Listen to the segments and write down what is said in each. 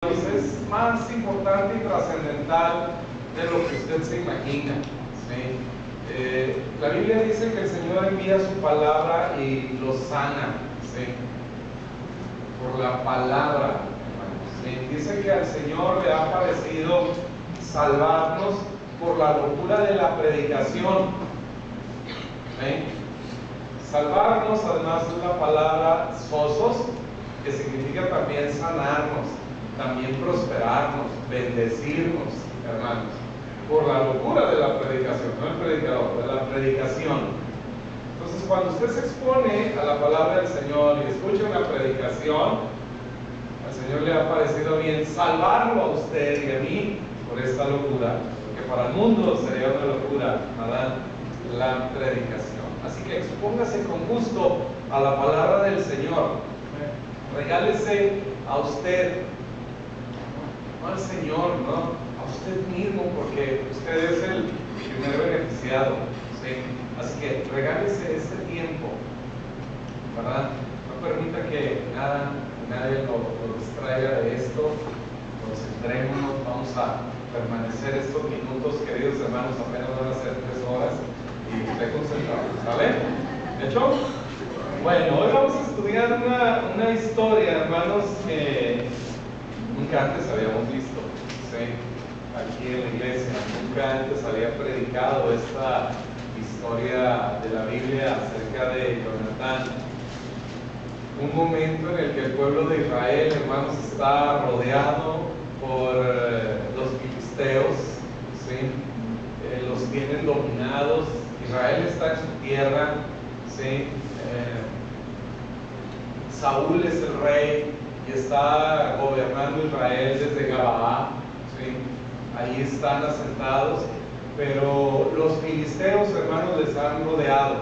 Es más importante y trascendental de lo que usted se imagina, ¿sí? La Biblia dice que el Señor envía su palabra y lo sana, ¿sí? Por la palabra, ¿sí? Dice que al Señor le ha parecido salvarnos por la locura de la predicación, ¿sí? Salvarnos, además, es la palabra sosos, que significa también sanarnos, también prosperarnos, bendecirnos, hermanos, por la locura de la predicación, no el predicador, de la predicación. Entonces, cuando usted se expone a la palabra del Señor y escucha una predicación, al Señor le ha parecido bien salvarlo a usted y a mí por esta locura, porque para el mundo sería una locura, ¿verdad? La predicación. Así que expóngase con gusto a la palabra del Señor. Regálese a usted, no al Señor, ¿no? A usted mismo, porque usted es el primer beneficiado, ¿sí? Así que regálese este tiempo, ¿verdad? No permita que nadie lo distraiga de esto. Concentrémonos, vamos a permanecer estos minutos, queridos hermanos, apenas van a ser 3 horas, y esté concentrado, ¿sale? ¿De hecho? Bueno, hoy vamos a estudiar una historia, hermanos, que nunca antes habíamos visto, ¿sí? Aquí en la iglesia, nunca antes había predicado esta historia de la Biblia acerca de Jonatán. Un momento en el que el pueblo de Israel, hermanos, está rodeado por los filisteos, ¿sí? Los tienen dominados. Israel está en su tierra, ¿sí? Saúl es el rey y está gobernando Israel desde Gabaa, ¿sí? Ahí están asentados, pero los filisteos, hermanos, les han rodeado.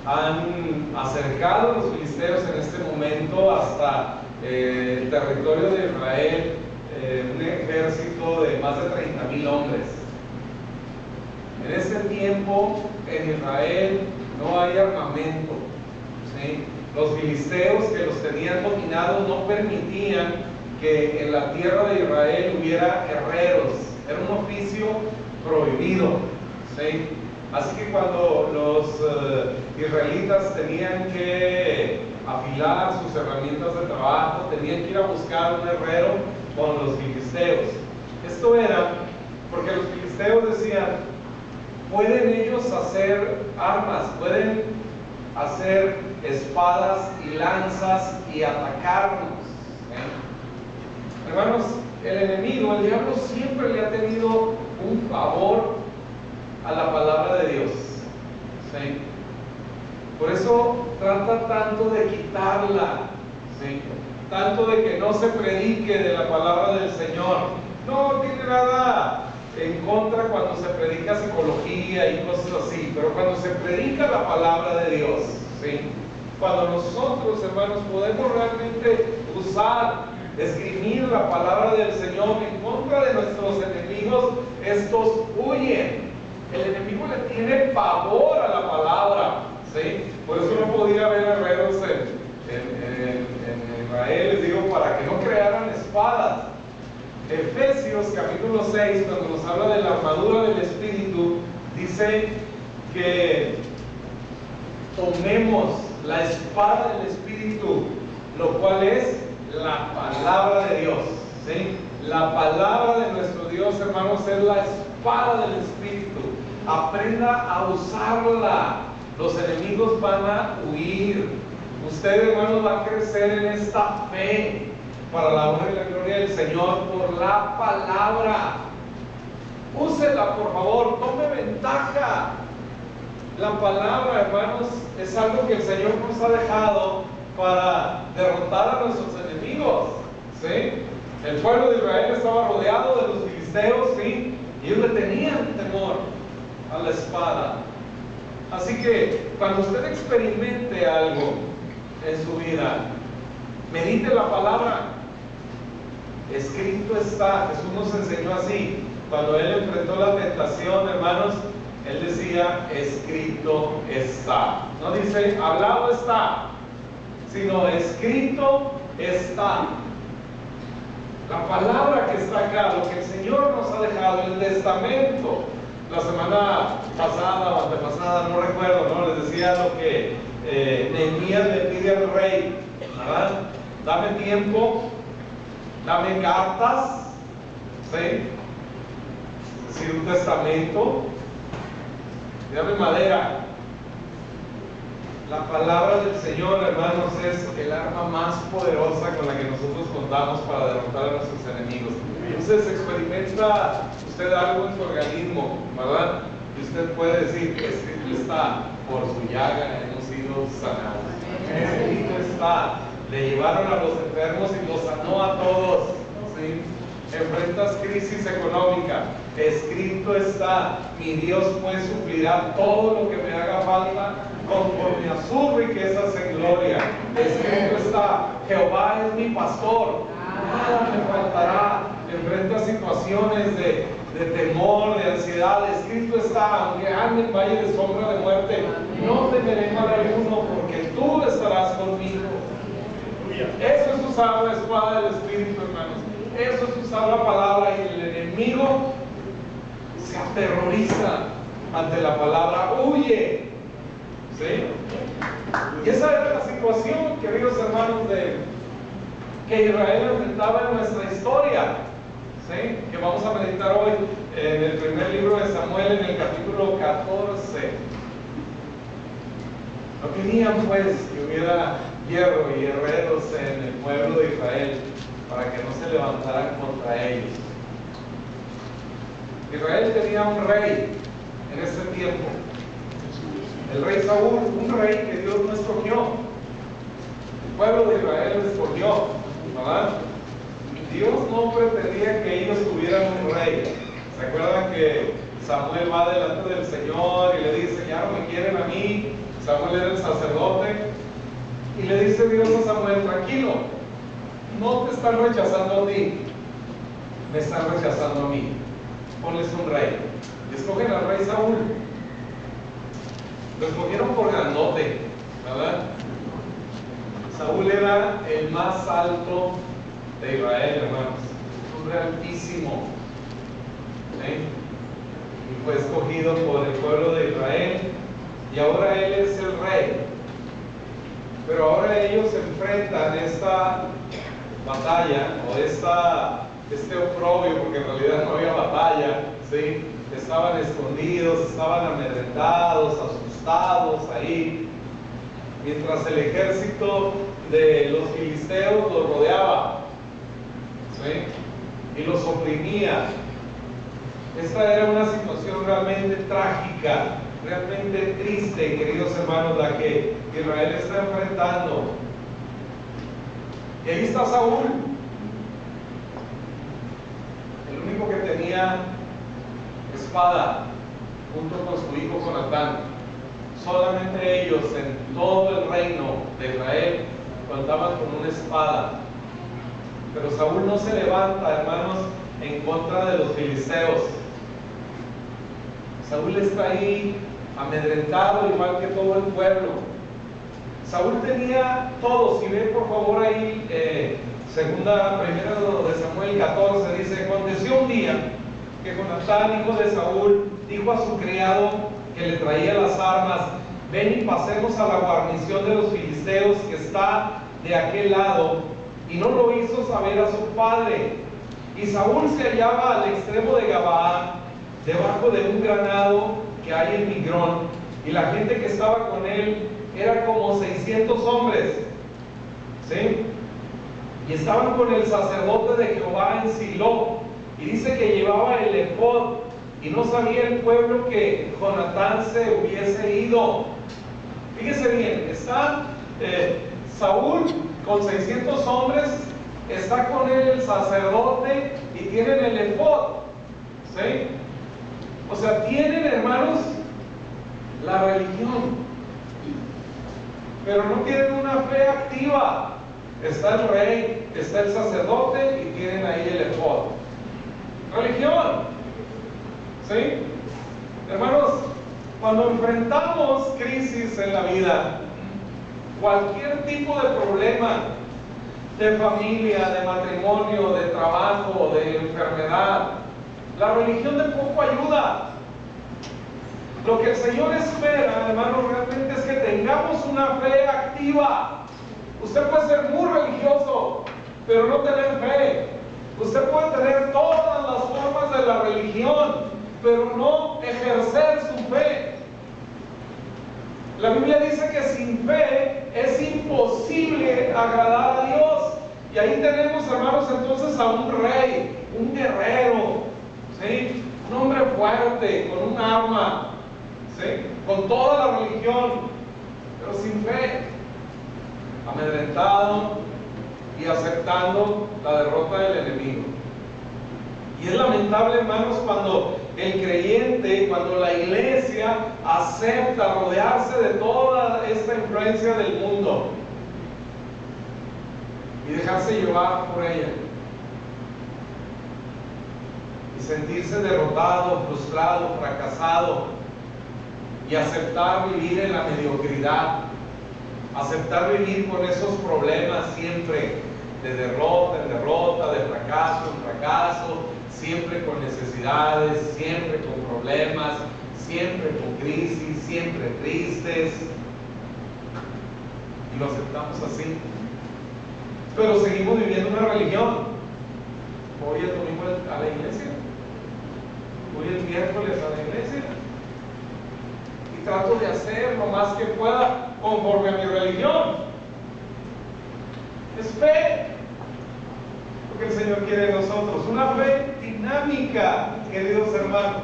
Han acercado a los filisteos en este momento hasta el territorio de Israel, un ejército de más de 30,000 hombres. En ese tiempo en Israel no hay armamento, ¿sí? Los filisteos que los tenían dominados no permitían que en la tierra de Israel hubiera herreros, era un oficio prohibido, ¿sí? Así que cuando los israelitas tenían que afilar sus herramientas de trabajo, tenían que ir a buscar un herrero con los filisteos. Esto era porque los filisteos decían: pueden ellos hacer armas, pueden hacer espadas y lanzas y atacarnos, ¿eh? Hermanos, el enemigo, el diablo, siempre le ha tenido un favor a la palabra de Dios, ¿sí? Por eso trata tanto de quitarla, ¿sí? Tanto de que no se predique de la palabra del Señor. No tiene nada en contra cuando se predica psicología y cosas así, pero cuando se predica la palabra de Dios, ¿sí? Cuando nosotros, hermanos, podemos realmente escribir la palabra del Señor en contra de nuestros enemigos, estos huyen. El enemigo le tiene pavor a la palabra, ¿sí? Por eso no podía haber herreros en Israel, les digo, para que no crearan espadas. Efesios capítulo 6, cuando nos habla de la armadura del Espíritu, dice que tomemos la espada del Espíritu, lo cual es la palabra de Dios, ¿sí? La palabra de nuestro Dios, hermanos, es la espada del Espíritu. Aprenda a usarla. Los enemigos van a huir. Usted, hermanos, va a crecer en esta fe para la honra y la gloria del Señor por la palabra. Úsela, por favor, tome ventaja. La palabra, hermanos, es algo que el Señor nos ha dejado para derrotar a nuestros enemigos, ¿sí? El pueblo de Israel estaba rodeado de los filisteos, ¿sí? Y ellos le tenían temor a la espada. Así que cuando usted experimente algo en su vida, medite la palabra. Escrito está. Jesús nos enseñó así. Cuando Él enfrentó la tentación, hermanos, Él decía: escrito está. No dice hablado está, sino escrito está. La palabra que está acá, lo que el Señor nos ha dejado, el testamento. La semana pasada o antepasada, no recuerdo, ¿no? Les decía lo que Nehemías le pide al rey, ¿verdad? Dame tiempo, dame cartas, ¿sí? Es decir, un testamento, dame madera. La palabra del Señor, hermanos, es el arma más poderosa con la que nosotros contamos para derrotar a nuestros enemigos. Entonces experimenta usted algo en su organismo, ¿verdad? Y usted puede decir que escrito está, por su llaga hemos sido sanados. Escrito está, le llevaron a los enfermos y los sanó a todos, ¿sí? Enfrentas crisis económica, escrito está, mi Dios pues suplirá todo lo que me haga falta conforme a sus riquezas en gloria. Escrito está, Jehová es mi pastor, nada me faltará. Enfrentas situaciones de temor, de ansiedad. Escrito está, aunque ande en valle de sombra de muerte, no temeré mal alguno, porque tú estarás conmigo. Eso es usar la espada del Espíritu, hermanos. Eso es usar la palabra, y el enemigo se aterroriza ante la palabra, huye. ¿Sí? Y esa era la situación, queridos hermanos, que Israel enfrentaba en nuestra historia, ¿sí? Que vamos a meditar hoy en el primer libro de Samuel, en el capítulo 14. No querían pues que hubiera hierro y guerreros en el pueblo de Israel para que no se levantaran contra ellos. Israel tenía un rey en ese tiempo, el rey Saúl, un rey que Dios no escogió. El pueblo de Israel lo escogió, ¿verdad? Dios no pretendía que ellos tuvieran un rey. ¿Se acuerdan que Samuel va delante del Señor y le dice, ya no me quieren a mí? Samuel era el sacerdote, y le dice Dios a Samuel, tranquilo, no te están rechazando a ti, me están rechazando a mí, ponles un rey. Y escogen al rey Saúl. Lo escogieron por grandote, ¿verdad? Saúl era el más alto de Israel, hermanos, un hombre altísimo, ¿sí? Y fue escogido por el pueblo de Israel, y ahora él es el rey. Pero ahora ellos enfrentan esta batalla, o este oprobio, porque en realidad no había batalla, ¿sí? Estaban escondidos, estaban amedrentados, asustados ahí, mientras el ejército de los filisteos los rodeaba, ¿sí? Y los oprimía. Esta era una situación realmente trágica, realmente triste, queridos hermanos, la que Israel está enfrentando. Y ahí está Saúl, el único que tenía espada, junto con su hijo Jonatán. Solamente ellos en todo el reino de Israel contaban con una espada. Pero Saúl no se levanta, hermanos, en contra de los filisteos. Saúl está ahí amedrentado, igual que todo el pueblo. Saúl tenía todo. Si ven por favor ahí, primero de Samuel 14, dice, aconteció un día que Jonatán, hijo de Saúl, dijo a su criado que le traía las armas, ven y pasemos a la guarnición de los filisteos que está de aquel lado, y no lo hizo saber a su padre. Y Saúl se hallaba al extremo de Gabaa, debajo de un granado que hay en Migrón, y la gente que estaba con él era como 600 hombres, ¿sí? Y estaban con el sacerdote de Jehová en Silo, y dice que llevaba el efod, y no sabía el pueblo que Jonatán se hubiese ido. Fíjese bien, está Saúl con 600 hombres, está con él el sacerdote y tienen el efod, ¿sí? O sea, tienen, hermanos, la religión, pero no tienen una fe activa. Está el rey, está el sacerdote y tienen ahí el efod. Religión, ¿sí? Hermanos, cuando enfrentamos crisis en la vida, cualquier tipo de problema, de familia, de matrimonio, de trabajo, de enfermedad. La religión de poco ayuda. Lo que el Señor espera, hermanos, realmente es que tengamos una fe activa. Usted puede ser muy religioso, pero no tener fe. Usted puede tener todas las formas de la religión, pero no ejercer su fe. La Biblia dice que sin fe es imposible agradar a Dios. Y ahí tenemos, hermanos, entonces a un rey, un guerrero, ¿sí? Un hombre fuerte, con un arma, ¿sí? Con toda la religión, pero sin fe, amedrentado y aceptando la derrota del enemigo. Y es lamentable, hermanos, cuando el creyente, cuando la iglesia acepta rodearse de toda esta influencia del mundo y dejarse llevar por ella y sentirse derrotado, frustrado, fracasado y aceptar vivir en la mediocridad, aceptar vivir con esos problemas siempre de derrota en derrota, de fracaso en fracaso, siempre con necesidades, siempre con problemas, siempre con crisis, siempre tristes, y lo aceptamos así. Pero seguimos viviendo una religión. Voy el domingo a la iglesia, voy el miércoles a la iglesia y trato de hacer lo más que pueda conforme a mi religión. Es fe lo que el Señor quiere de nosotros, una fe dinámica, queridos hermanos,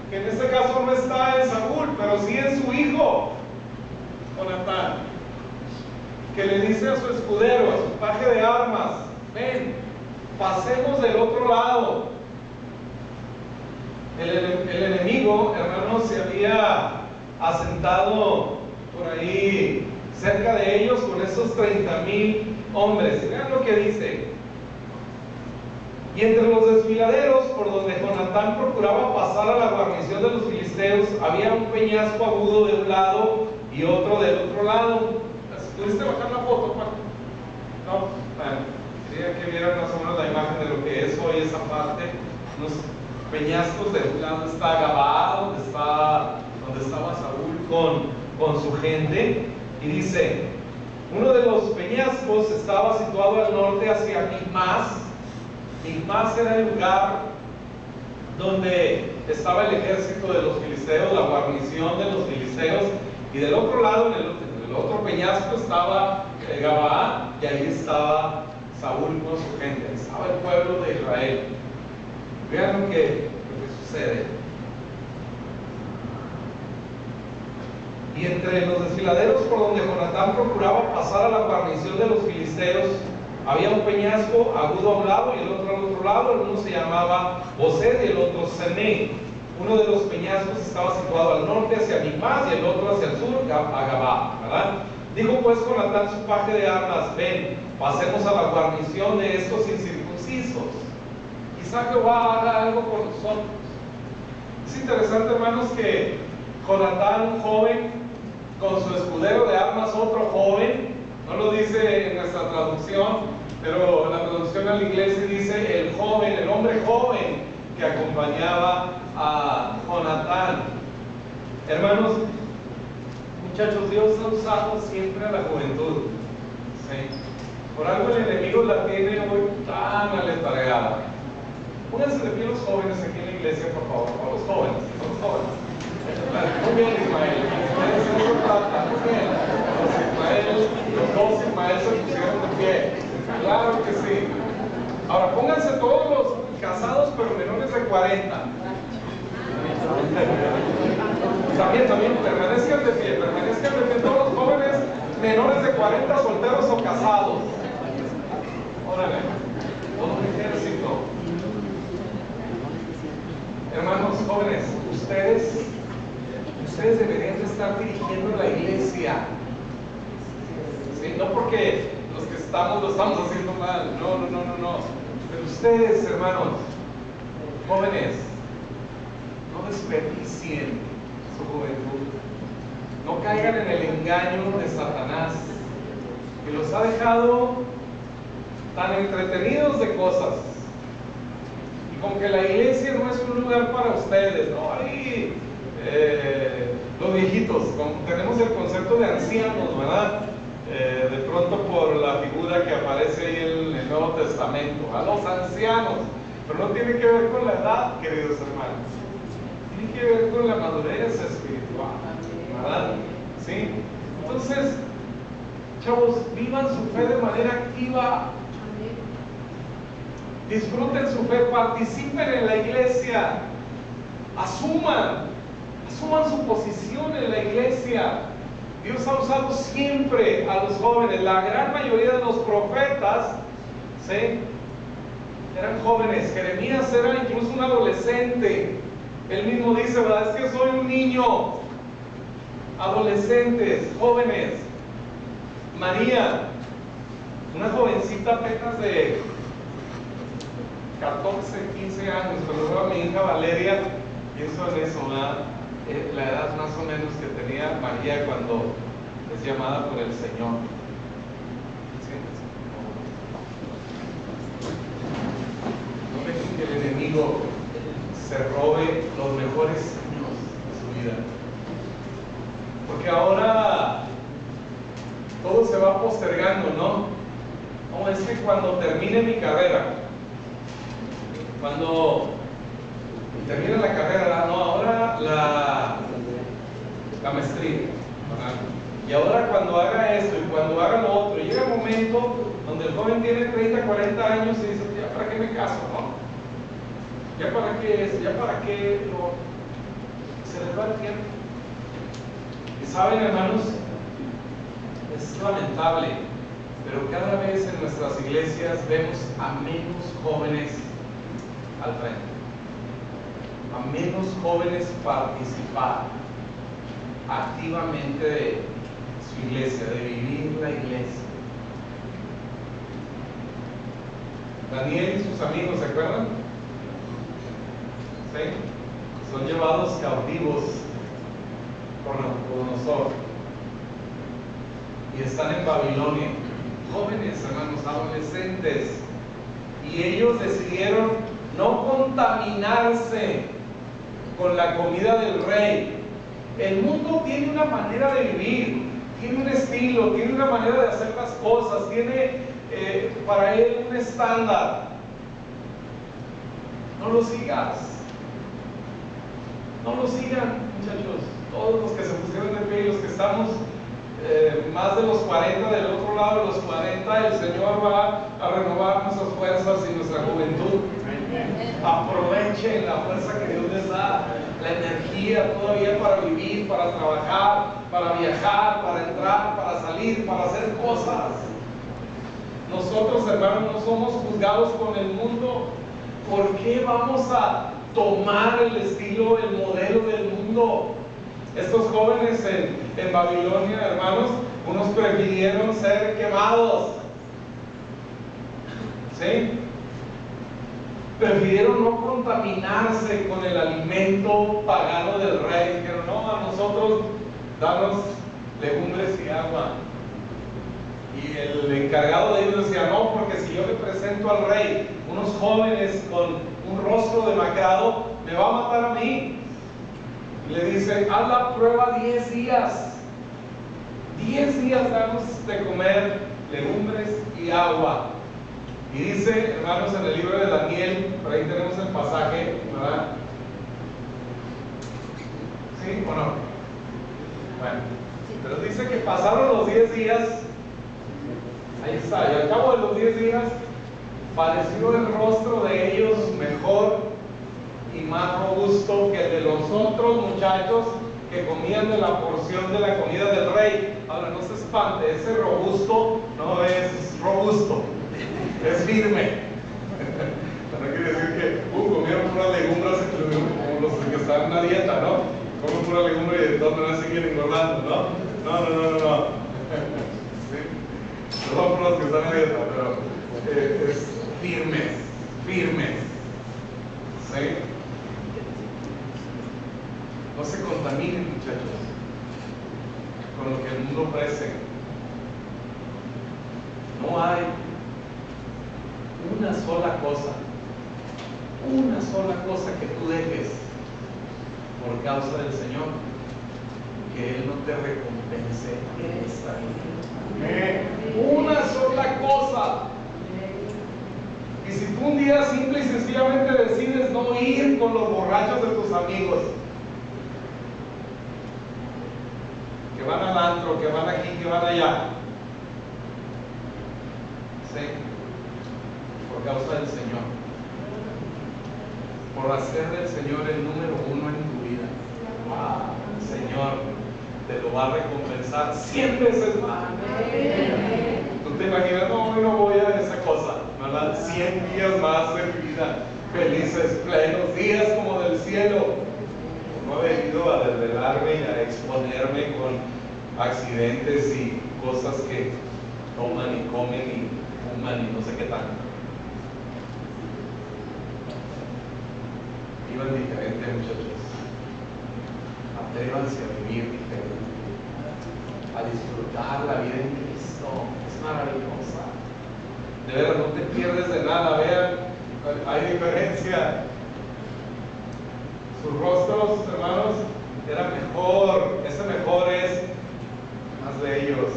que en este caso no está en Saúl, pero sí en su hijo Jonatán, que le dice a su escudero, a su paje de armas: ven, pasemos del otro lado. El enemigo, hermanos, se había asentado por ahí cerca de ellos con esos 30,000 hombres. Vean lo que dice: y entre los desfiladeros por donde Jonatán procuraba pasar a la guarnición de los filisteos, había un peñasco agudo de un lado y otro del otro lado. ¿Pudiste bajar la foto, Juan? No, bueno, quería que vieran más o menos la imagen de lo que es hoy esa parte. Unos peñascos, de un lado está Gabaa, donde estaba Saúl con su gente, y dice: uno de los peñascos estaba situado al norte hacia Michmas. Michmas era el lugar donde estaba el ejército de los filisteos, la guarnición de los filisteos, y del otro lado, en el otro peñasco, estaba Gabaa, y ahí estaba Saúl con su gente, ahí estaba el pueblo de Israel. Vean lo que sucede. Y entre los desfiladeros por donde Jonatán procuraba pasar a la guarnición de los filisteos, había un peñasco agudo a un lado y el otro al otro lado. El uno se llamaba Bosed y el otro Semé. Uno de los peñascos estaba situado al norte hacia Michmas y el otro hacia el sur a Gabaa, ¿verdad? Dijo pues Jonatán su paje de armas: ven, pasemos a la guarnición de estos incircuncisos. Quizá Jehová haga algo por nosotros. Es interesante, hermanos, que Jonatán, un joven, con su escudero de armas, otro joven, no lo dice en nuestra traducción, pero la traducción al inglés dice el joven, el hombre joven que acompañaba a Jonatán. Hermanos, muchachos, Dios ha usado siempre a la juventud, ¿sí? Por algo el enemigo la tiene hoy tan aletargada. Pónganse de pie los jóvenes aquí en la iglesia, por favor. Todos los jóvenes, todos los jóvenes. Muy bien, Ismael. Muy bien. Los dos Ismael se pusieron de pie. Claro que sí. Ahora pónganse todos los casados pero menores de 40. También permanezcan de pie, todos los jóvenes menores de 40, solteros o casados. Órale, todo un ejército. Hermanos jóvenes, ustedes deberían de estar dirigiendo la iglesia. ¿Sí? No porque los que estamos lo estamos haciendo mal, no. Pero ustedes, hermanos, jóvenes, no desperdicien su juventud. No caigan en el engaño de Satanás, que los ha dejado tan entretenidos de cosas. Y como que la iglesia no es un lugar para ustedes, ¿no? Ahí, los viejitos, como tenemos el concepto de ancianos, ¿verdad? De pronto por la figura que aparece ahí en el Nuevo Testamento, a los ancianos. Pero no tiene que ver con la edad, queridos hermanos. Tiene que ver con la madurez espiritual, ¿verdad? ¿Sí? Entonces, chavos, vivan su fe de manera activa. Disfruten su fe, participen en la iglesia, asuman su posición en la iglesia. Dios ha usado siempre a los jóvenes. La gran mayoría de los profetas, ¿sí?, eran jóvenes. Jeremías era incluso un adolescente. Él mismo dice, ¿verdad? Es que soy un niño. Adolescentes, jóvenes. María, una jovencita apenas de 14, 15 años. Cuando veo a mi hija Valeria, pienso en eso, ¿verdad? La edad más o menos que tenía María cuando es llamada por el Señor. No dejen que el enemigo se robe los mejores años de su vida, porque ahora todo se va postergando, ¿no? No, es que cuando termine mi carrera, cuando termine la carrera, no, ahora la maestría, ¿verdad? Y ahora cuando haga esto y cuando haga lo otro, llega el momento donde el joven tiene 30, 40 años y dice, ¿ya para qué me caso, no? ¿Ya para qué es? ¿Ya para qué lo? Se les va el tiempo. Y saben, hermanos, es lamentable, pero cada vez en nuestras iglesias vemos a menos jóvenes al frente, a menos jóvenes participar activamente de su iglesia, de vivir la iglesia. Daniel y sus amigos, ¿se acuerdan? ¿Sí? Son llevados cautivos por Nabucodonosor y están en Babilonia, jóvenes, hermanos, adolescentes, y ellos decidieron no contaminarse con la comida del rey. El mundo tiene una manera de vivir, tiene un estilo, tiene una manera de hacer las cosas, tiene para él un estándar. No lo sigas, no lo sigan, muchachos. Todos los que se pusieron de pie y los que estamos más de los 40, del otro lado de los 40, el Señor va a renovar nuestras fuerzas y nuestra juventud. Aprovechen la fuerza que Dios les da, la energía todavía para vivir, para trabajar, para viajar, para entrar, para salir, para hacer cosas. Nosotros, hermanos, no somos juzgados con el mundo. ¿Por qué vamos a tomar el estilo, el modelo del mundo? Estos jóvenes en Babilonia, hermanos, unos prefirieron ser quemados, ¿sí? Prefirieron no contaminarse con el alimento pagano del rey. Dijeron, no, a nosotros danos legumbres y agua. Y el encargado de ellos decía, no, porque si yo le presento al rey unos jóvenes con un rostro demacrado, me va a matar a mí. Y le dice, haz la prueba 10 días. 10 días damos de comer legumbres y agua. Y dice, hermanos, en el libro de Daniel, por ahí tenemos el pasaje, ¿verdad? ¿Sí o no? Bueno, pero dice que pasaron los 10 días. Ahí está, y al cabo de los 10 días pareció el rostro de ellos mejor y más robusto que el de los otros muchachos que comían de la porción de la comida del rey. Ahora, no se espante, ese robusto no es robusto, es firme. No quiere decir que comieron puras legumbres como los que están en una dieta, ¿no? Comen pura legumbre y de todas maneras siguen engordando, ¿no? No. ¿Sí? Perdón por los que están en dieta, pero es firmes. ¿Sí? No se contaminen, muchachos, con lo que el mundo ofrece. No hay una sola cosa que tú dejes por causa del Señor, que Él no te recompense en esta vida. Una sola cosa. Y si tú un día simple y sencillamente decides no ir con los borrachos de tus amigos, que van al antro, que van aquí, que van allá, ¿sí? Por causa del Señor, por hacer del Señor el número uno en tu vida, el Señor te lo va a recompensar 100 veces más. Tú te imaginas, no, hoy no voy a esa cosa, ¿verdad? 100 días más de mi vida, felices, plenos, días como del cielo. No he venido a desvelarme y a exponerme con accidentes y cosas que toman y comen y fuman y no sé qué tanto. Vivan diferente, muchachos. Atrévanse a vivir diferente, a disfrutar la vida en Cristo. Es maravillosa. De verdad, no te pierdes de nada. Vean, hay diferencia. Sus rostros, hermanos, eran mejor. Ese mejor es más bellos,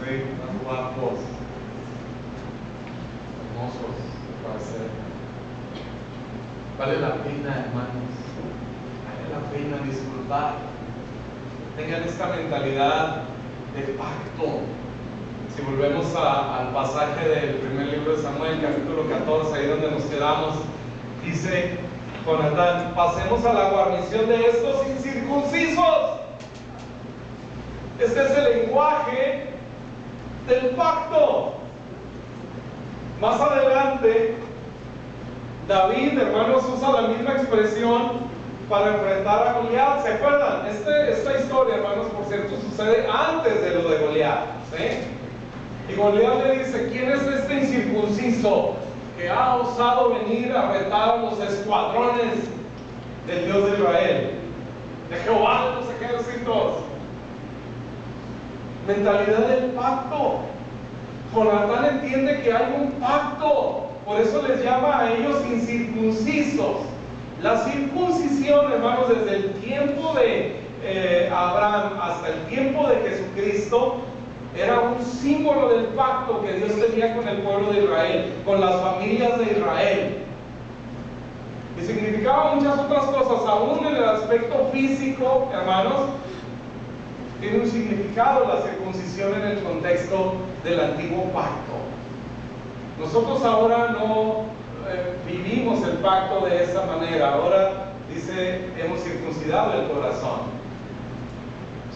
¿sí? Más guapos, hermosos, para ser. Vale la pena, hermanos. Vale la pena disfrutar. Tengan esta mentalidad de pacto. Si volvemos al pasaje del primer libro de Samuel, capítulo 14, ahí donde nos quedamos, dice Jonatán: pasemos a la guarnición de estos incircuncisos. Este es el lenguaje del pacto. Más adelante, David, hermanos, usa la misma expresión para enfrentar a Goliat. ¿Se acuerdan? Esta historia, hermanos, por cierto, sucede antes de lo de Goliat, ¿sí? Y Goliat le dice: ¿quién es este incircunciso que ha osado venir a retar a los escuadrones del Dios de Israel, de Jehová de los ejércitos? Mentalidad del pacto. Jonatán entiende que hay un pacto, por eso les llama a ellos incircuncisos. La circuncisión, hermanos, desde el tiempo de Abraham hasta el tiempo de Jesucristo, era un símbolo del pacto que Dios tenía con el pueblo de Israel, con las familias de Israel. Y significaba muchas otras cosas, aún en el aspecto físico, hermanos. Tiene un significado la circuncisión en el contexto del antiguo pacto. Nosotros ahora no vivimos el pacto de esa manera. Ahora dice: hemos circuncidado el corazón,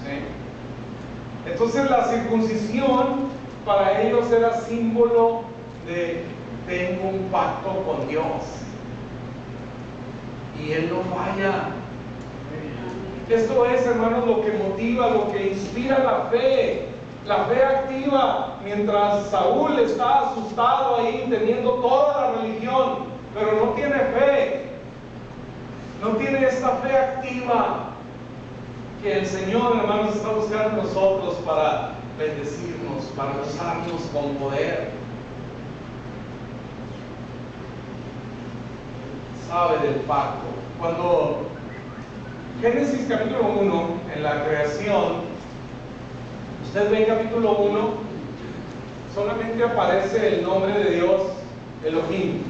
¿sí? Entonces la circuncisión para ellos era símbolo de: tengo un pacto con Dios y Él no falla. Esto es, hermanos, lo que motiva, lo que inspira la fe activa. Mientras Saúl está asustado ahí, teniendo toda la religión, pero no tiene fe, no tiene esta fe activa que el Señor, hermanos, está buscando en nosotros para bendecirnos, para usarnos con poder. Sabe del pacto. Cuando Génesis capítulo 1, en la creación, usted ve en capítulo 1, solamente aparece el nombre de Dios, Elohim.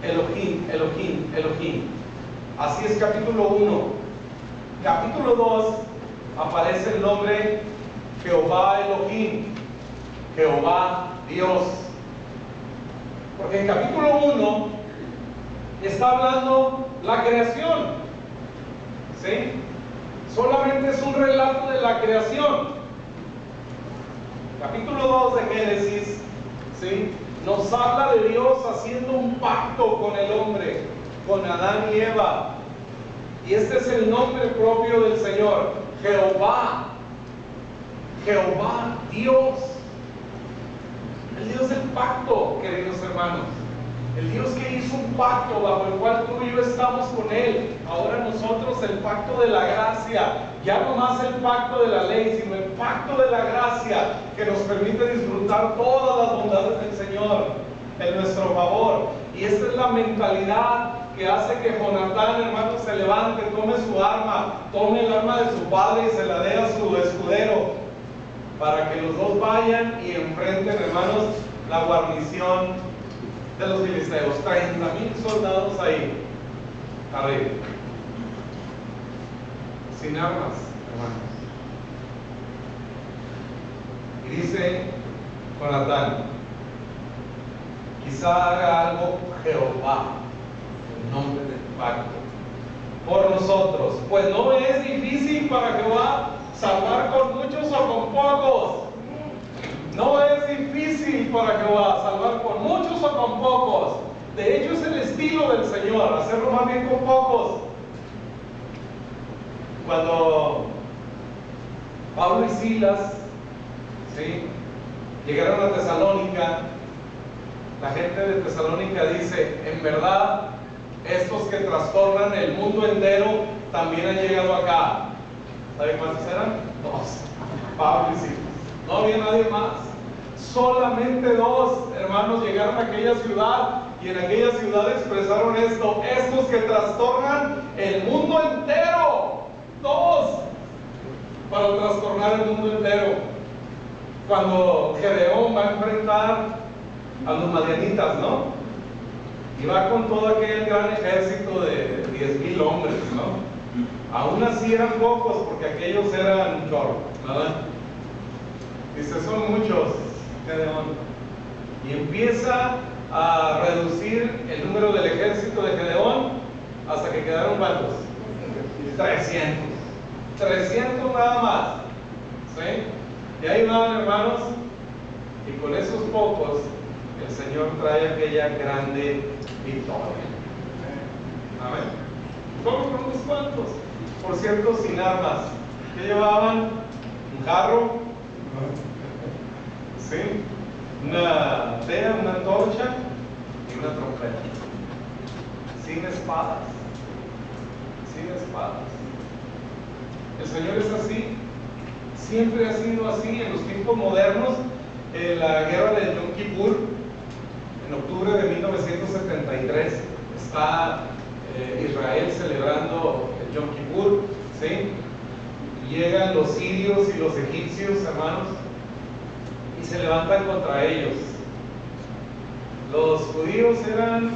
Elohim, Elohim, Elohim. Así es capítulo 1. Capítulo 2, aparece el nombre Jehová Elohim, Jehová Dios. Porque en capítulo 1 está hablando la creación, ¿sí? Solamente es un relato de la creación. Capítulo 2 de Génesis, ¿sí?, nos habla de Dios haciendo un pacto con el hombre, con Adán y Eva. Y este es el nombre propio del Señor: Jehová. Jehová, Dios. El Dios del pacto, queridos hermanos. El Dios que hizo un pacto bajo el cual tú y yo estamos con Él. Ahora nosotros el pacto de la gracia. Ya no más el pacto de la ley, sino el pacto de la gracia, que nos permite disfrutar todas las bondades del Señor. en nuestro favor. Y esta es la mentalidad que hace que Jonatán, hermanos, se levante, tome su arma, tome el arma de su padre y se la dé a su escudero, para que los dos vayan y enfrenten, hermanos, la guarnición de los filisteos. 30,000 soldados ahí, arriba, sin armas, hermanos. Y dice Jonatán: quizá haga algo Jehová en nombre del pacto por nosotros, pues no es difícil para Jehová salvar con muchos o con pocos. No es difícil para Jehová salvar con muchos o con pocos. De hecho, es el estilo del Señor, hacerlo más bien con pocos. Cuando Pablo y Silas, ¿sí?, llegaron a Tesalónica, la gente de Tesalónica dice: en verdad, estos que trastornan el mundo entero también han llegado acá. ¿Saben cuántos eran? 2. Pablo y Silas. No había nadie más. Solamente 2 hermanos llegaron a aquella ciudad, y en aquella ciudad expresaron esto: estos que trastornan el mundo entero. 2 para trastornar el mundo entero. Cuando Gedeón va a enfrentar a los madianitas, ¿no? Y va con todo aquel gran ejército de 10,000 hombres, ¿no? Aún así eran pocos, porque aquellos eran un chorro, ¿verdad? Dice: son muchos, Gedeón. Y empieza a reducir el número del ejército de Gedeón hasta que quedaron ¿cuántos? 300. 300 nada más, ¿sí? Y ahí van, hermanos, y con esos pocos el Señor trae aquella grande victoria. Amén. Solo con unos cuantos, por cierto, sin armas. ¿Qué llevaban? Un jarro, ¿sí?, una tea, una antorcha y una trompeta. Sin espadas. Sin espadas. El Señor es así. Siempre ha sido así. En los tiempos modernos, la guerra de Yom Kippur, en octubre de 1973, está Israel celebrando el Yom Kippur, ¿sí? Llegan los sirios y los egipcios, hermanos, y se levantan contra ellos. Los judíos eran,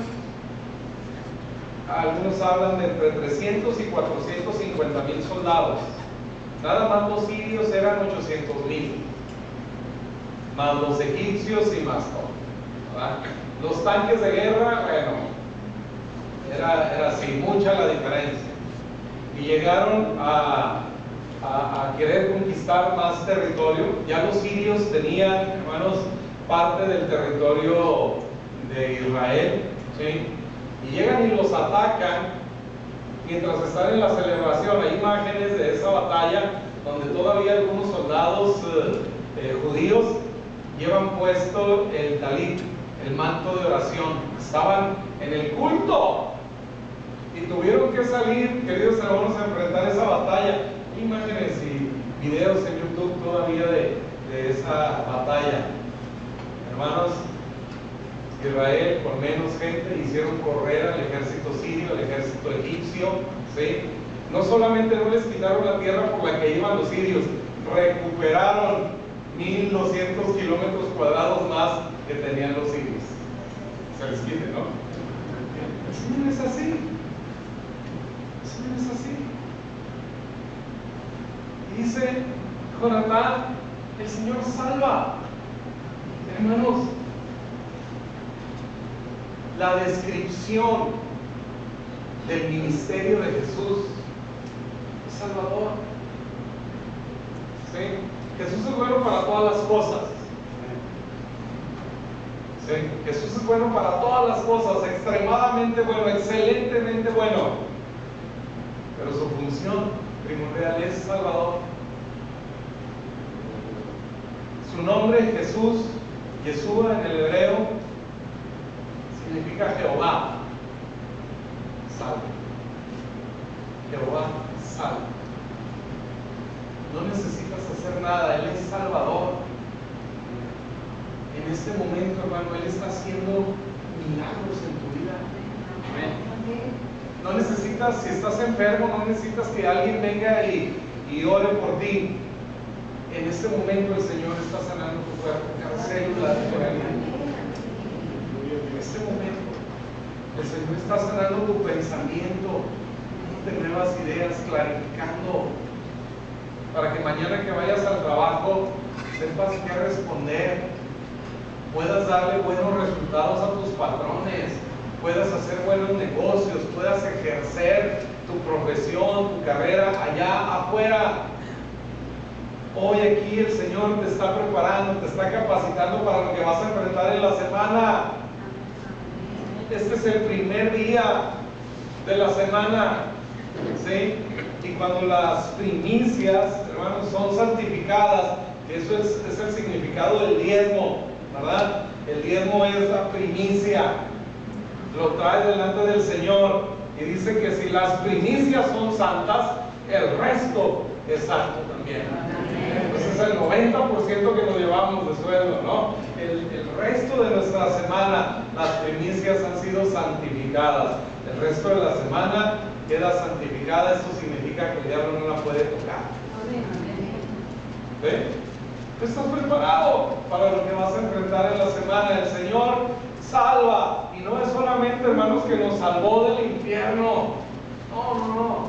algunos hablan de entre 300 y 450,000 soldados. Nada más los sirios eran 800,000, más los egipcios y más todo, ¿verdad? Los tanques de guerra, bueno, era así, mucha la diferencia. Y llegaron a querer conquistar más territorio. Ya los sirios tenían, hermanos, parte del territorio de Israel, ¿sí? Y llegan y los atacan mientras están en la celebración. Hay imágenes de esa batalla donde todavía algunos soldados judíos llevan puesto el talit, el manto de oración. Estaban en el culto y tuvieron que salir, queridos hermanos, a enfrentar esa batalla. Hay imágenes y videos en YouTube todavía de esa batalla. Hermanos, Israel con menos gente hicieron correr al ejército sirio, al ejército egipcio, ¿sí? No solamente no les quitaron la tierra por la que iban los sirios, recuperaron 1,200 kilómetros cuadrados más que tenían los sirios. Se les quite, ¿no? El Señor es así. El Señor es así. Y dice Jonatán: el Señor salva. Hermanos, la descripción del ministerio de Jesús es salvador. ¿Sí? Jesús es bueno para todas las cosas. ¿Sí? Jesús es bueno para todas las cosas, extremadamente bueno, excelentemente bueno. Pero su función primordial es salvador. Su nombre, Jesús, Yeshua en el hebreo, significa Jehová salva. Jehová salva. No necesitas hacer nada, Él es salvador. En en este momento, hermano, Él está haciendo milagros en tu vida. Amén. No necesitas, si estás enfermo, no necesitas que alguien venga y ore por ti. En este momento el Señor está sanando tu cuerpo, cada célula de tu organismo. En este momento el Señor está sanando tu pensamiento, dándote nuevas ideas, clarificando, para que mañana que vayas al trabajo sepas qué responder, puedas darle buenos resultados a tus patrones, puedas hacer buenos negocios, puedas ejercer tu profesión, tu carrera allá afuera. Hoy aquí el Señor te está preparando, te está capacitando para lo que vas a enfrentar en la semana. Este es el primer día de la semana, ¿sí? Y cuando las primicias, hermanos, son santificadas, que eso es el significado del diezmo, ¿verdad? El diezmo es la primicia, lo trae delante del Señor y dice que si las primicias son santas, el resto es santo también. Entonces es el 90% que nos llevamos de sueldo, ¿no? El resto de nuestra semana, las primicias han sido santificadas. El resto de la semana queda santificada. Esto significa que el diablo no la puede tocar. ¿Ve? ¿Tú estás preparado para lo que vas a enfrentar en la semana? El Señor salva, y no es solamente, hermanos, que nos salvó del infierno. No.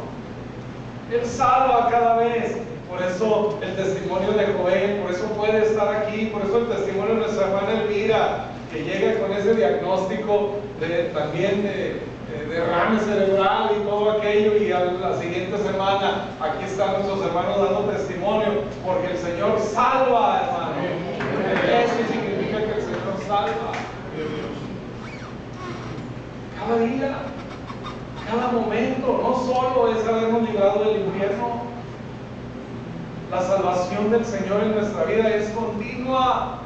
Él salva cada vez. Por eso el testimonio de Joel, por eso puede estar aquí, por eso el testimonio de nuestra hermana Elvira, que llega con ese diagnóstico también de derrame cerebral y todo aquello, y a la siguiente semana aquí están nuestros hermanos dando testimonio, porque el Señor salva, hermano. Eso significa que el Señor salva. Cada día, cada momento, no solo es habernos librado del infierno. La salvación del Señor en nuestra vida es continua.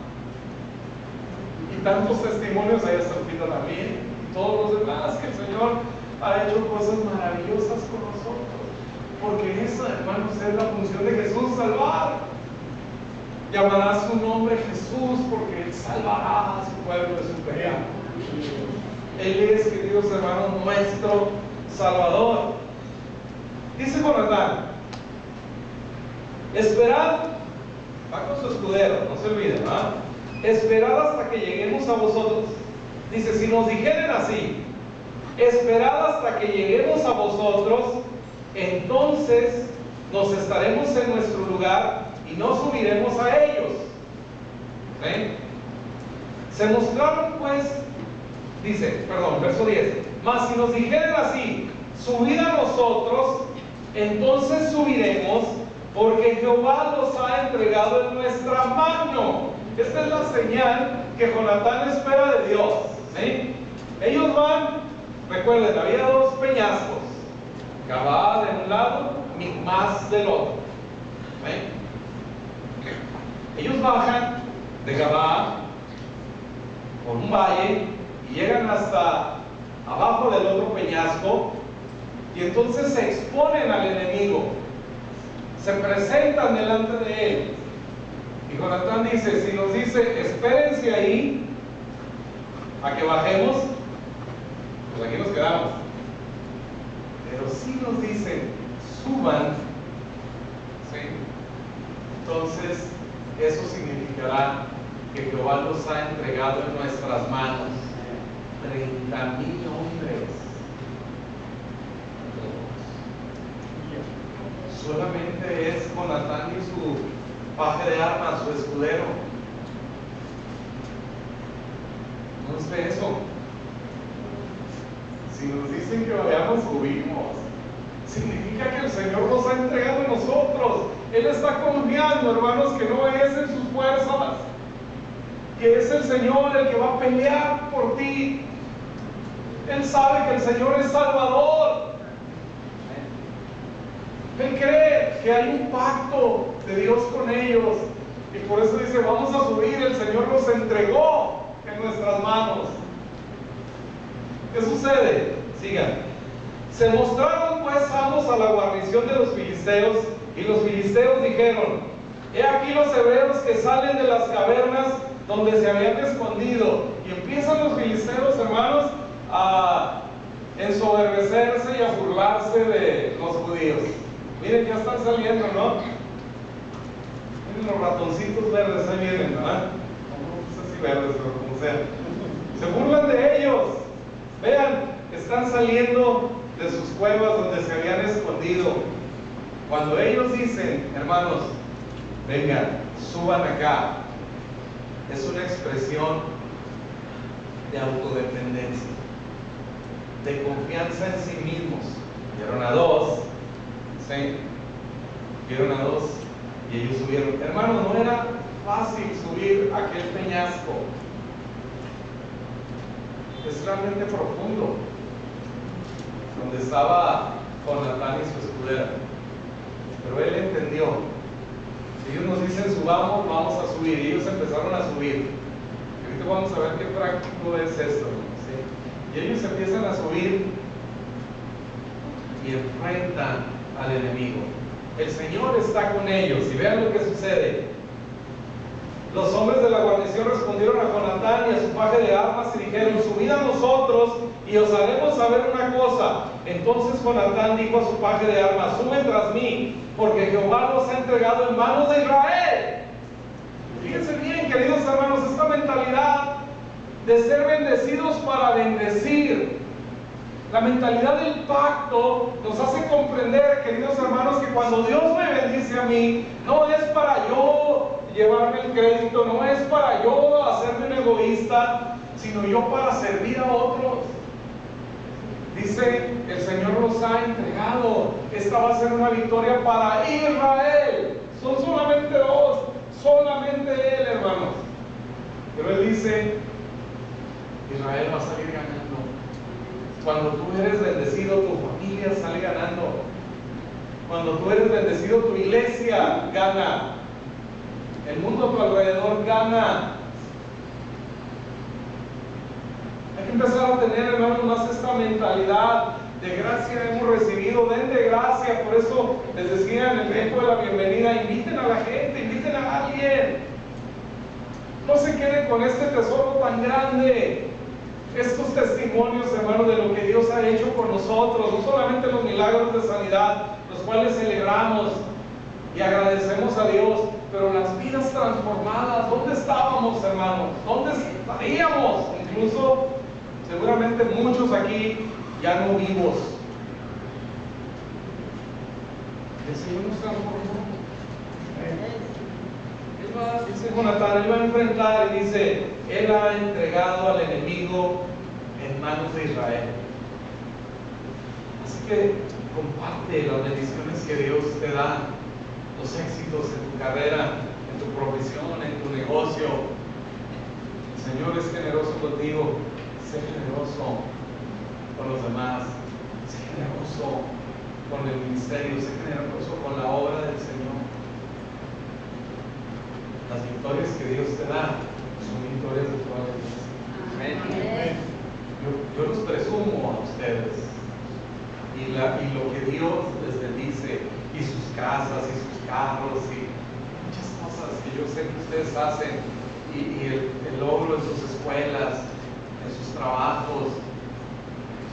Y tantos testimonios, ahí está Lupita también, y todos los demás, que el Señor ha hecho cosas maravillosas con nosotros. Porque esa, hermanos, es la función de Jesús, salvar. Llamará su nombre Jesús, porque Él salvará a su pueblo de su pecado. Él es, queridos hermanos, nuestro Salvador. Dice Jonatán: esperad, va con su escudero, no se olviden, ¿verdad? Esperad hasta que lleguemos a vosotros. Dice, si nos dijeren así, esperad hasta que lleguemos a vosotros, entonces nos estaremos en nuestro lugar y no subiremos a ellos. ¿Sí? Se mostraron pues, dice, perdón, verso 10, mas si nos dijeren así, subid a nosotros, entonces subiremos, porque Jehová los ha entregado en nuestra mano. Esta es la señal que Jonatán espera de Dios, ¿sí? Ellos van, recuerden, había dos peñascos, Gabaa de un lado, Micmas del otro, ¿sí? Ellos bajan de Gabaa por un valle y llegan hasta abajo del otro peñasco, y entonces se exponen al enemigo, se presentan delante de él. Y Jonatán dice, si nos dice, espérense ahí a que bajemos, pues aquí nos quedamos. Pero si nos dicen, suban, ¿sí? Entonces eso significará que Jehová los ha entregado en nuestras manos. 30,000 hombres. Solamente es Jonatán y su paje de armas, su escudero. No es de eso. Si nos dicen que vayamos, subimos. Significa que el Señor nos ha entregado a nosotros. Él está confiando, hermanos, que no es en sus fuerzas, que es el Señor el que va a pelear por ti. Él sabe que el Señor es Salvador. Él cree que hay un pacto de Dios con ellos, y por eso dice, vamos a subir. El Señor los entregó en nuestras manos. ¿Qué sucede? Sigan. Se mostraron pues ambos a la guarnición de los filisteos, y los filisteos dijeron, he aquí los hebreos que salen de las cavernas donde se habían escondido. Y empiezan los filisteos, hermanos, a ensoberbecerse y a burlarse de los judíos. Miren, ya están saliendo, ¿no? Miren los ratoncitos verdes, ahí vienen, ¿verdad? No sé si verdes, pero como sea. Se burlan de ellos. Vean, están saliendo de sus cuevas donde se habían escondido. Cuando ellos dicen, hermanos, vengan, suban acá, es una expresión de autodependencia, de confianza en sí mismos. Vieron a dos, ¿sí? Vieron a dos y ellos subieron. Hermanos, no era fácil subir aquel peñasco. Es realmente profundo, donde estaba Jonatán y su escudera. Pero él entendió. Si ellos nos dicen subamos, vamos a subir. Y ellos empezaron a subir. Ahorita vamos a ver qué práctico es esto, ¿sí? Y ellos empiezan a subir y enfrentan al enemigo. El Señor está con ellos. Y vean lo que sucede. Los hombres de la guarnición respondieron a Jonatán y a su paje de armas y dijeron: subid a nosotros y os haremos saber una cosa. Entonces Jonatán dijo a su paje de armas: suben tras mí, porque Jehová los ha entregado en manos de Israel. Fíjense bien, queridos hermanos, esta mentalidad de ser bendecidos para bendecir, la mentalidad del pacto, nos hace comprender, queridos hermanos, que cuando Dios me bendice a mí, no es para yo llevarme el crédito, no es para yo hacerme un egoísta, sino yo para servir a otros. Dice, el Señor los ha entregado. Esta va a ser una victoria para Israel. Son solamente dos, solamente Él, hermanos. Pero Él dice, Israel va a salir ganando. Cuando tú eres bendecido, tu familia sale ganando. Cuando tú eres bendecido, tu iglesia gana. El mundo a tu alrededor gana. Hay que empezar a tener, hermanos, más esta mentalidad de gracia hemos recibido, den de gracia. Por eso les decía en el tiempo de la bienvenida, inviten a la gente, inviten a alguien. No se queden con este tesoro tan grande. Estos testimonios, hermanos, de lo que Dios ha hecho con nosotros, no solamente los milagros de sanidad, los cuales celebramos y agradecemos a Dios, pero las vidas transformadas. ¿Dónde estábamos, hermanos? ¿Dónde estaríamos? Incluso, seguramente muchos aquí ya no vivos. El Señor nos transformó. Dice Jonatán, él va a enfrentar y dice, él ha entregado al enemigo en manos de Israel. Así que comparte las bendiciones que Dios te da, los éxitos en tu carrera, en tu profesión, en tu negocio. El Señor es generoso contigo. Sé generoso con los demás. Sé generoso con el ministerio. Sé generoso con la obra del Señor. Las victorias que Dios te da son victorias de toda la iglesia. Amén. Yo los presumo a ustedes. Y lo que Dios les bendice, y sus casas, y sus carros, y muchas cosas que yo sé que ustedes hacen, y el logro en sus escuelas, en sus trabajos,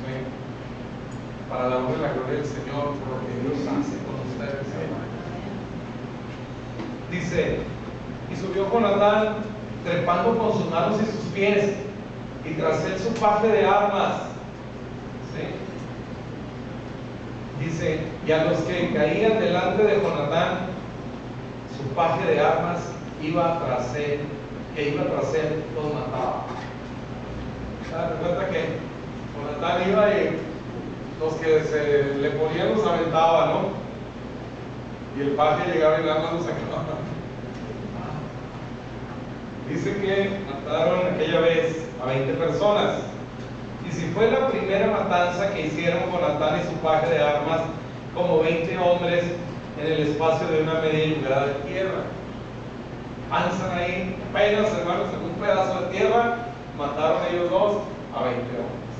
¿sí? Para la honra y la gloria del Señor, por lo que Dios hace con ustedes. Dice, y subió Jonatán trepando con sus manos y sus pies, y tras él su paje de armas. ¿Sí? Dice, y a los que caían delante de Jonatán, su paje de armas iba tras él, los mataba. Recuerda que Jonatán iba y los que se le ponían los aventaba, ¿no? Y el paje llegaba y nada más los sacaba. Dice que mataron aquella vez a 20 personas. Y si fue la primera matanza que hicieron Jonatán y su paje de armas, como 20 hombres en el espacio de una media yugada de tierra. Avanzan ahí, apenas, hermanos, en un pedazo de tierra, mataron ellos dos a 20 hombres.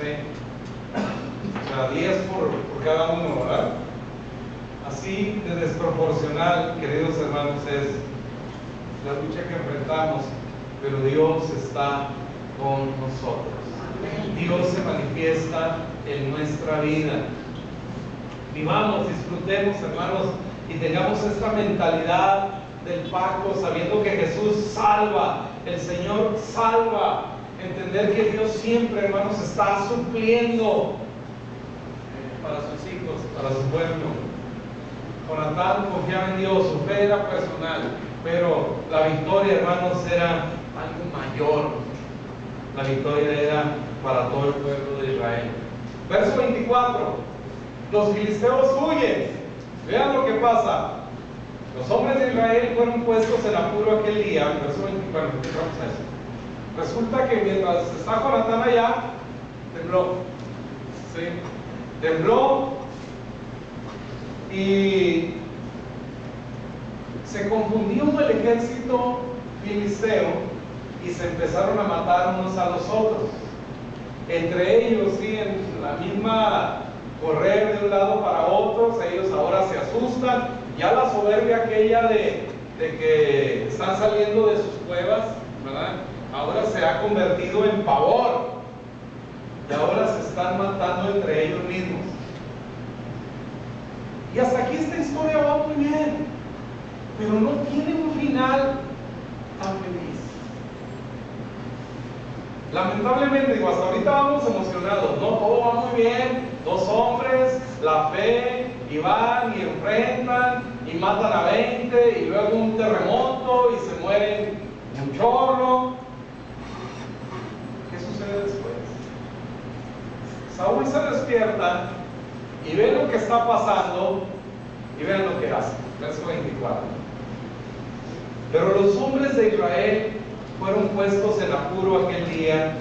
¿Sí? O sea, 10 por cada uno, ¿verdad? Así de desproporcional, queridos hermanos, es la lucha que enfrentamos, pero Dios está con nosotros. Dios se manifiesta en nuestra vida. Vivamos, disfrutemos, hermanos, y tengamos esta mentalidad del pacto, sabiendo que Jesús salva, el Señor salva. Entender que Dios siempre, hermanos, está supliendo para sus hijos, para su pueblo. Jonatán confiaba en Dios, su fe era personal, pero la victoria, hermanos, era algo mayor. La victoria era para todo el pueblo de Israel. Verso 24. Los filisteos huyen. Vean lo que pasa. Los hombres de Israel fueron puestos en apuro aquel día. Verso 24. Vamos a eso. Resulta que mientras está Jonatán allá, tembló. ¿Sí? Tembló y se confundió el ejército filisteo y se empezaron a matar unos a los otros. Entre ellos, sí, en la misma correr de un lado para otro, ellos ahora se asustan. Ya la soberbia aquella de que están saliendo de sus cuevas, ¿verdad? Ahora se ha convertido en pavor. Y ahora se están matando entre ellos mismos. Y hasta aquí esta historia va muy bien, pero no tiene un final tan feliz. Lamentablemente, digo, hasta ahorita vamos emocionados, ¿no? Todo va muy bien, dos hombres, la fe, y van y enfrentan, y matan a 20, y luego un terremoto, y se mueren un chorro. ¿Qué sucede después? Saúl se despierta y ve lo que está pasando, y vean lo que hace. Verso 24. Pero los hombres de Israel fueron puestos en apuro aquel día,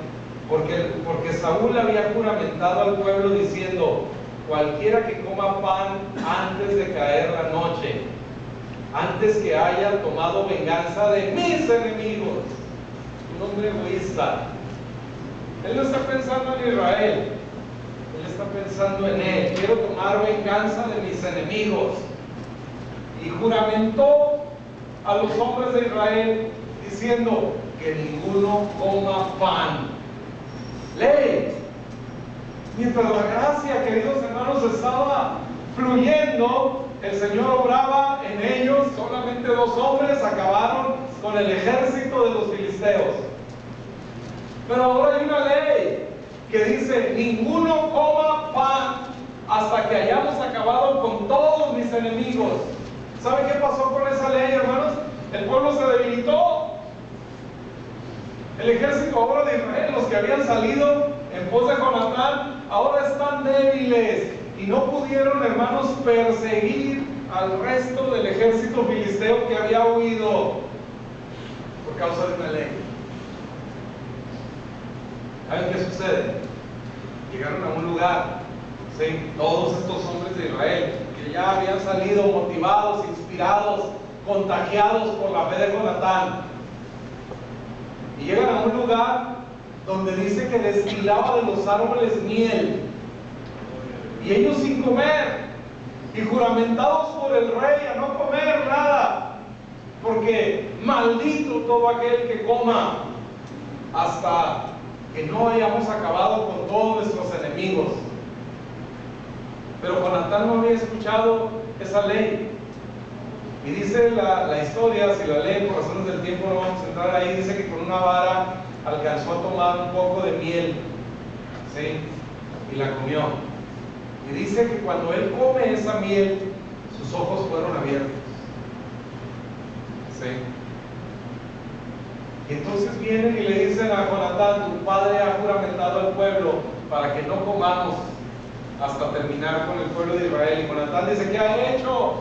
porque Saúl había juramentado al pueblo diciendo: cualquiera que coma pan antes de caer la noche, antes que haya tomado venganza de mis enemigos. Un hombre egoísta. Él no está pensando en Israel, él está pensando en él. Quiero tomar venganza de mis enemigos. Y juramentó a los hombres de Israel diciendo: que ninguno coma pan. Ley. Mientras la gracia, queridos hermanos, estaba fluyendo, el Señor obraba en ellos. Solamente 2 hombres acabaron con el ejército de los filisteos. Pero ahora hay una ley que dice: ninguno coma pan hasta que hayamos acabado con todos mis enemigos. ¿Sabe qué pasó con esa ley, hermanos? El pueblo se debilitó. El ejército ahora de Israel, los que habían salido en pos de Jonatán, ahora están débiles y no pudieron, hermanos, perseguir al resto del ejército filisteo que había huido por causa de una ley. ¿Saben qué sucede? Llegaron a un lugar, ¿sí? Todos estos hombres de Israel que ya habían salido motivados, inspirados, contagiados por la fe de Jonatán, y llegan a un lugar donde dice que destilaba de los árboles miel, y ellos sin comer, y juramentados por el rey a no comer nada, porque maldito todo aquel que coma hasta que no hayamos acabado con todos nuestros enemigos. Pero Jonatán no había escuchado esa ley. Y dice la historia, si la leen, por razones del tiempo no vamos a entrar ahí, dice que con una vara alcanzó a tomar un poco de miel, ¿sí? Y la comió. Y dice que cuando él come esa miel, sus ojos fueron abiertos, ¿sí? Y entonces vienen y le dicen a Jonatán: tu padre ha juramentado al pueblo para que no comamos hasta terminar con el pueblo de Israel. Y Jonatán dice: ¿qué ha hecho?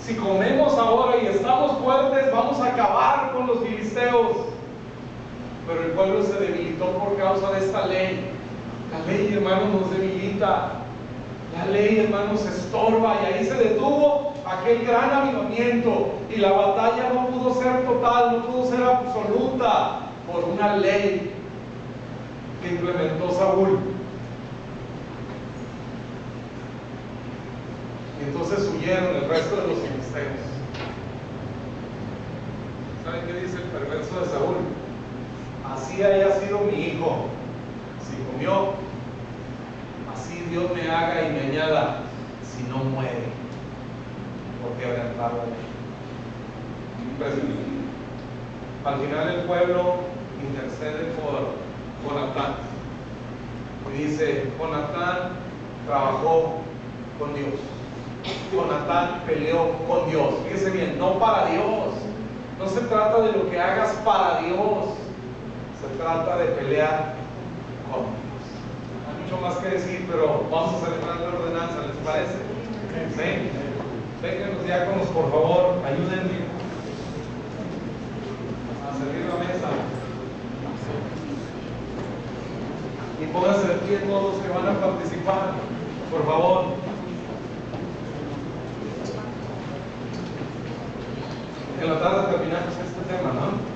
Si comemos ahora y estamos fuertes, vamos a acabar con los filisteos. Pero el pueblo se debilitó por causa de esta ley. La ley, hermanos, nos debilita. La ley, hermanos, estorba. Y ahí se detuvo aquel gran avivamiento. Y la batalla no pudo ser total, no pudo ser absoluta, por una ley que implementó Saúl. Y entonces huyeron el resto de los filisteos. ¿Saben qué dice el perverso de Saúl? Así haya sido mi hijo, si comió, así Dios me haga y me añada, si no muere, porque quebrantado de mí. Impresionante. Al final el pueblo intercede por Jonatán. Y dice, Jonatán trabajó con Dios. Jonatán peleó con Dios. Fíjese bien, no para Dios. No se trata de lo que hagas para Dios. Se trata de pelear con Dios. Hay mucho más que decir, pero vamos a celebrar la ordenanza, ¿les parece? ¿Sí? Vengan los diáconos, por favor, ayúdenme a servir la mesa. Y pónganse de pie todos los que van a participar, por favor. En la tarde terminamos este tema, ¿no?